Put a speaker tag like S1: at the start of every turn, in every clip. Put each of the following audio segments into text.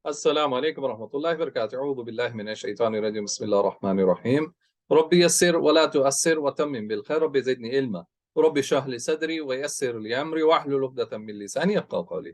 S1: السلام عليكم ورحمة الله وبركاته. أعوذ بالله من الشيطان الرجيم. بسم الله الرحمن الرحيم. ربي يسر ولا تؤثر وتمم بالخير. ربي زدني علما. ربي اشرح لي صدري ويسر لي أمري واحلل عقدة من لساني يفقهوا قولي.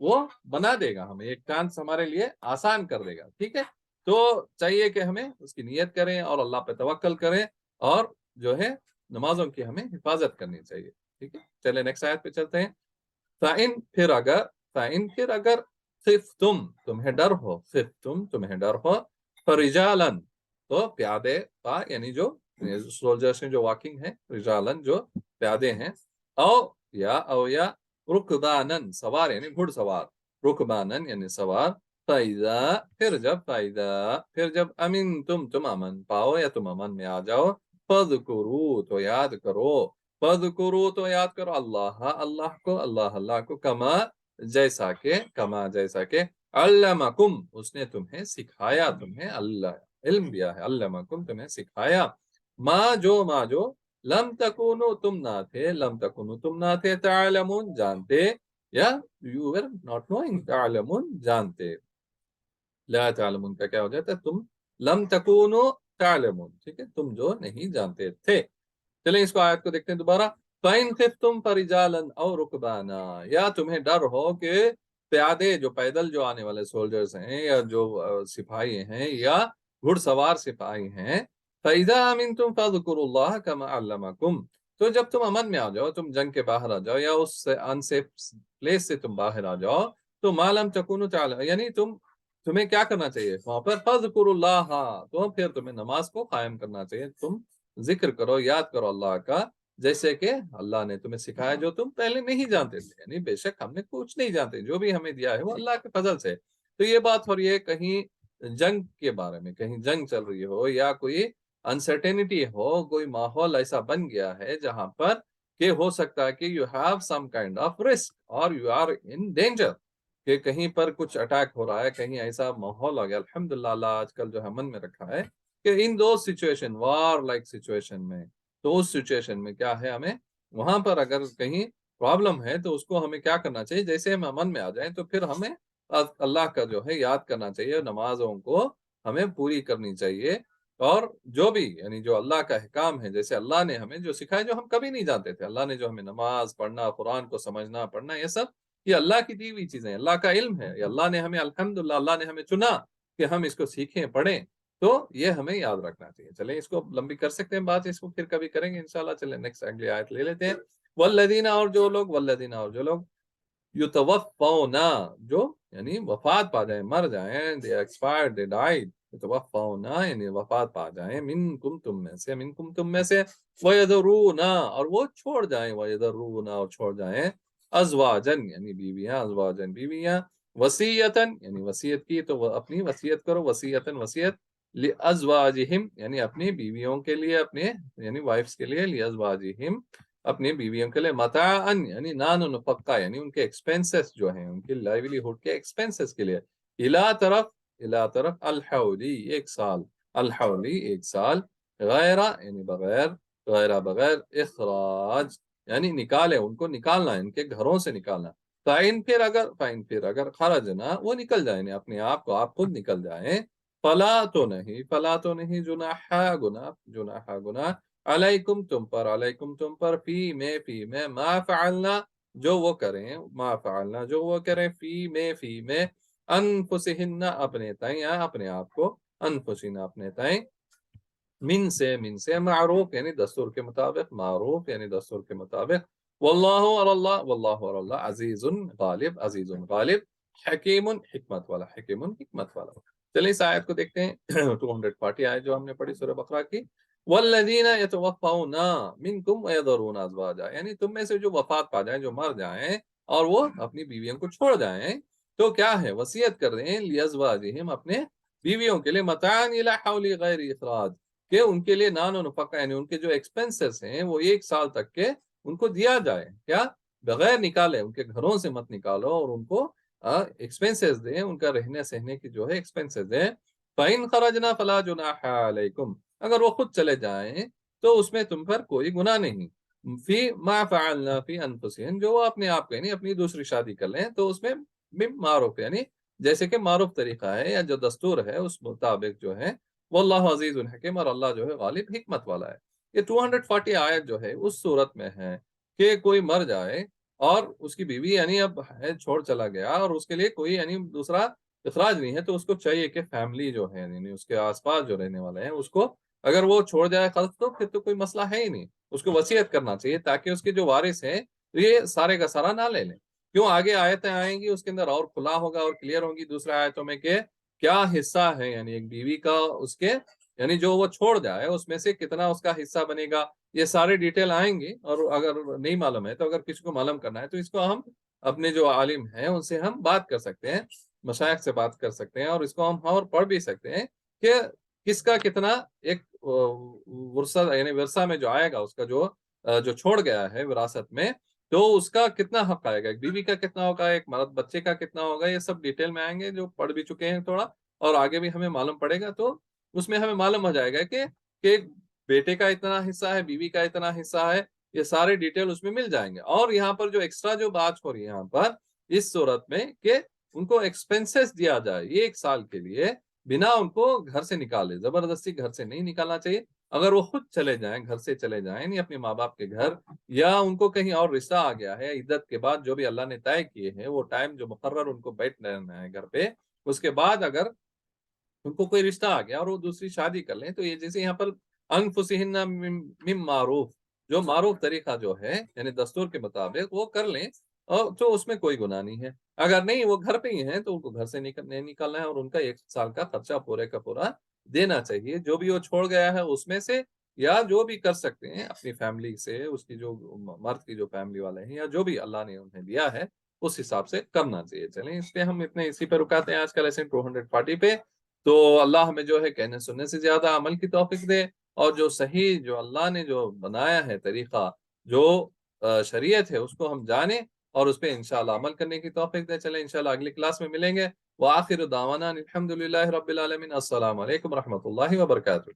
S1: وہ بنا دے گا, ہمیں ایک چانس ہمارے لیے آسان کر دے گا. ٹھیک ہے, تو چاہیے کہ ہمیں اس کی نیت کریں اور اللہ پہ توکل کریں, اور جو ہے نمازوں کی ہمیں حفاظت کرنی چاہیے. ٹھیک ہے, چلے نیکسٹ آیت پہ چلتے ہیں. پھر اگر خفتم تمہیں ڈر ہو, خفتم تمہیں ڈر ہو, فرجالن تو پیادے, یعنی جو سولجرز ہیں جو واکنگ ہیں, رجالن جو پیادے ہیں, او یا رکبانن سوار یعنی گھڑ سوار, رکبانن یعنی سوار, پھر جب امن تم امن پاؤ یا تم امن میں آ جاؤ, فذکرو تو یاد کرو, فذکرو تو یاد کرو اللہ کو کما جیسا کہ علمکم اس نے تمہیں سکھایا, تمہیں اللہ علم دیا ہے, علمکم تمہیں سکھایا, ما جو لم تکونو تم نہ تھے تعلمون جانتے, یا you were not knowing, تعلمون جانتے, لا تعلمون کا کیا ہو جاتا ہے, تم لم تکونو تعلمون, ٹھیک ہے, تم جو نہیں جانتے تھے. چلیں اس کو آیت کو دیکھتے ہیں دوبارہ. فَإِنْ خِفْتُمْ فَرِجَالًا أَوْ رُكْبَانًا, یا تمہیں ڈر ہو کہ پیادے جو پیدل جو آنے والے سولجرز ہیں, یا جو سپاہی ہیں, یا گھڑ سوار سپاہی ہیں, فَإِذَا أَمِنْتُمْ فَاذْكُرُوا اللَّهَ كَمَا عَلَّمَكُمْ, تو جب تم امن میں آ جاؤ, تم جنگ کے باہر آ جاؤ, یا اس سے انسیف پلیس سے تم باہر آ جاؤ, تو مَا لَمْ تَكُونُوا تَعْلَمُونَ, یعنی تمہیں کیا کرنا چاہیے وہاں پر, فَاذْكُرُوا اللَّهَ, تو پھر تمہیں نماز کو قائم کرنا چاہیے, تم ذکر کرو, یاد کرو اللہ کا, جیسے کہ اللہ نے تمہیں سکھایا جو تم پہلے نہیں جانتے تھے. یعنی بے شک ہم نے کچھ نہیں جانتے, جو بھی ہمیں دیا ہے وہ اللہ کے فضل سے. تو یہ بات ہو رہی ہے کہیں جنگ کے بارے میں, کہیں جنگ چل رہی ہو, یا کوئی انسرٹینٹی ہو, کوئی ماحول ایسا بن گیا ہے جہاں پر کہ ہو سکتا ہے کہ you have some kind of risk, اور یو آر ان ڈینجر, کہ کہیں پر کچھ اٹیک ہو رہا ہے, کہیں ایسا ماحول ہو گیا. الحمدللہ اللہ آج کل جو ہے من میں رکھا ہے کہ ان دو سچویشن, وار لائک سچویشن میں, تو اس سچویشن میں کیا ہے, ہمیں وہاں پر اگر کہیں پرابلم ہے تو اس کو ہمیں کیا کرنا چاہیے, جیسے ہم امن میں آ جائیں تو پھر ہمیں اللہ کا جو ہے یاد کرنا چاہیے, نمازوں کو ہمیں پوری کرنی چاہیے, اور جو بھی یعنی جو اللہ کا احکام ہے, جیسے اللہ نے ہمیں جو سکھایا جو ہم کبھی نہیں جانتے تھے, اللہ نے جو ہمیں نماز پڑھنا, قرآن کو سمجھنا پڑھنا, یہ سب یہ اللہ کی دی ہوئی چیزیں, اللہ کا علم ہے, یہ اللہ نے ہمیں الحمدللہ اللہ نے ہمیں چنا کہ ہم اس کو سیکھیں پڑھیں, تو یہ ہمیں یاد رکھنا چاہیے. چلیں اس کو لمبی کر سکتے ہیں بات, اس کو پھر کبھی کریں گے انشاءاللہ. چلیں نیکسٹ اگلی آیت لے لیتے ہیں. والذین اور جو لوگ یتوفون, جو یعنی وفات پا جائیں, مر جائیں, they expired, they died, یتوفون یعنی وفات پا جائیں, منکم تم میں سے, ویذرون اور وہ چھوڑ جائیں, ویذرون اور چھوڑ جائیں, ازواجن یعنی بیویاں, ازواجن بیویاں, وصیتن یعنی وصیت کی, تو وہ اپنی وصیت کرو, وصیتن وصیت, لازواجہم یعنی اپنی بیویوں کے لیے, اپنے یعنی وائفز کے لیے, لازواجہم اپنی بیویوں کے لیے, متاعن یعنی نان و نفقہ یعنی ان کے ایکسپینسز جو ہیں, ان کی لائیولی ہوڈ کے ایکسپینسز کے لیے, الا طرف الحولی ایک سال, الحولی ایک سال, غیرہ یعنی بغیر اخراج یعنی نکالے, ان کو نکالنا, ان کے گھروں سے نکالنا. فَإِن پھر اگر خرجنا وہ نکل جائیں, اپنے آپ کو آپ خود نکل جائیں, فلا تو نہیں گناہ علیکم تم پر فی میں ما فعلنا جو وہ کریں فی میں انفسہن اپنے تائیں, یا اپنے آپ کو, انفسہن اپنے تائیں, من سے معروف یعنی دستور کے مطابق, معروف یعنی دستور کے مطابق, واللہ اور اللہ عزیز غالب, حکیم حکمت والا. چلیں اس آیت کو دیکھتے ہیں. 240 آیت جو ہم نے پڑھی سورہ بقرہ کی. والذین یتوفون منکم ویذرون ازواجا, یعنی تم میں سے جو وفات پا جائیں, جو مر جائیں اور وہ اپنی بیویوں کو چھوڑ جائیں, تو کیا ہے وصیت کر دیں, لازواجہم اپنے بیویوں کے لیے, متاعن الی حول غیر اخراج کہ ان کے لیے نان و نفقہ یعنی ان کے جو ایکسپنسز ہیں وہ ایک سال تک کے ان کو دیا جائے, کیا بغیر نکالے, ان کے گھروں سے مت نکالو, اور ان کو ایکسپنسز دیں, ان کا رہنے سہنے کی جو ہے ایکسپنسز دیں. فَإِنْ خَرَجْنَا فَلَا جُنَاحَ عَلَيْكُمْ, اگر وہ خود چلے جائیں تو اس میں تم پر کوئی گناہ نہیں, فی ما فعلنا فی انفسہن جو وہ اپنے آپ کو یعنی اپنی دوسری شادی کر لیں, تو اس میں معروف یعنی جیسے کہ معروف طریقہ ہے یا جو دستور ہے اس مطابق جو ہے, واللہ عزیز الحکیم اور اللہ جو ہے غالب حکمت والا ہے. یہ 240 آیت جو ہے اس صورت میں ہے کہ کوئی مر جائے اور اس کی بیوی یعنی اب حید چھوڑ چلا گیا اور اس کے لیے کوئی یعنی دوسرا اخراج نہیں ہے، تو اس کو چاہیے کہ فیملی جو ہے یعنی اس کے آس پاس جو رہنے والے ہیں اس کو اگر وہ چھوڑ جائے قرض تو پھر تو کوئی مسئلہ ہے ہی نہیں، اس کو وصیت کرنا چاہیے تاکہ اس کے جو وارث ہیں یہ سارے کا سارا نہ لے لیں۔ کیوں آگے آیتیں آئیں گی اس کے اندر اور کھلا ہوگا اور کلیئر ہوگی دوسرے آیتوں میں کہ کیا حصہ ہے یعنی ایک بیوی کا اس کے یعنی جو وہ چھوڑ جائے اس میں سے کتنا اس کا حصہ بنے گا، یہ سارے ڈیٹیل آئیں گی۔ اور اگر نہیں معلوم ہے تو اگر کسی کو معلوم کرنا ہے تو اس کو ہم اپنے جو عالم ہیں ان سے ہم بات کر سکتے ہیں، مشائخ سے بات کر سکتے ہیں، اور اس کو ہم اور پڑھ بھی سکتے ہیں کہ کس کا کتنا ایک ورثہ یعنی ورثہ میں جو آئے گا اس کا جو چھوڑ گیا ہے وراثت میں، تو اس کا کتنا حق آئے گا، ایک بیوی کا کتنا ہوگا، ایک مرد بچے کا کتنا ہوگا، یہ سب ڈیٹیل میں آئیں گے جو پڑھ بھی چکے ہیں تھوڑا، اور آگے بھی ہمیں معلوم پڑے گا تو اس میں ہمیں معلوم ہو جائے گا کہ بیٹے کا اتنا حصہ ہے، بیوی کا اتنا حصہ ہے، یہ سارے ڈیٹیل اس میں مل جائیں گے۔ اور یہاں پر جو ایکسٹرا جو بات ہو رہی ہے یہاں پر اس صورت میں کہ ان کو ایکسپنسز دیا جائے یہ 1 سال کے لیے، بنا ان کو گھر سے نکالے، زبردستی گھر سے نہیں نکالنا چاہیے۔ اگر وہ خود چلے جائیں، گھر سے چلے جائیں یعنی اپنے ماں باپ کے گھر، یا ان کو کہیں اور رشتہ آ گیا ہے عدت کے بعد جو بھی اللہ نے طے کیے ہیں وہ ٹائم جو مقرر ان کو بیٹھ رہنا ہے گھر پہ، اس کے بعد اگر ان کو کوئی رشتہ آ گیا اور وہ دوسری شادی کر لیں تو یہ جیسے یہاں پر انفسہن من معروف، جو معروف طریقہ جو ہے یعنی دستور کے مطابق وہ کر لیں، اور تو اس میں کوئی گناہ نہیں ہے۔ اگر نہیں وہ گھر پہ ہی ہیں تو ان کو گھر سے نہیں نکالنا ہے، اور ان کا 1 سال کا خرچہ پورے کا پورا دینا چاہیے، جو بھی وہ چھوڑ گیا ہے اس میں سے، یا جو بھی کر سکتے ہیں اپنی فیملی سے، اس کی جو مرد کی جو فیملی والے ہیں یا جو بھی اللہ نے انہیں دیا ہے اس حساب سے کرنا چاہیے۔ چلیں اس پہ ہم اتنے اسی پہ رکاتے ہیں آج کا لیسن 240 پہ۔ تو اللہ ہمیں جو ہے کہنے سننے سے زیادہ عمل کی توفیق دے، اور جو صحیح جو اللہ نے جو بنایا ہے طریقہ، جو شریعت ہے اس کو ہم جانیں اور اس پہ انشاءاللہ عمل کرنے کی توفیق دے۔ چلیں انشاءاللہ اگلی کلاس میں ملیں گے۔ وآخر دعوانا الحمدللہ رب العالمین۔ السلام علیکم ورحمۃ اللہ وبرکاتہ۔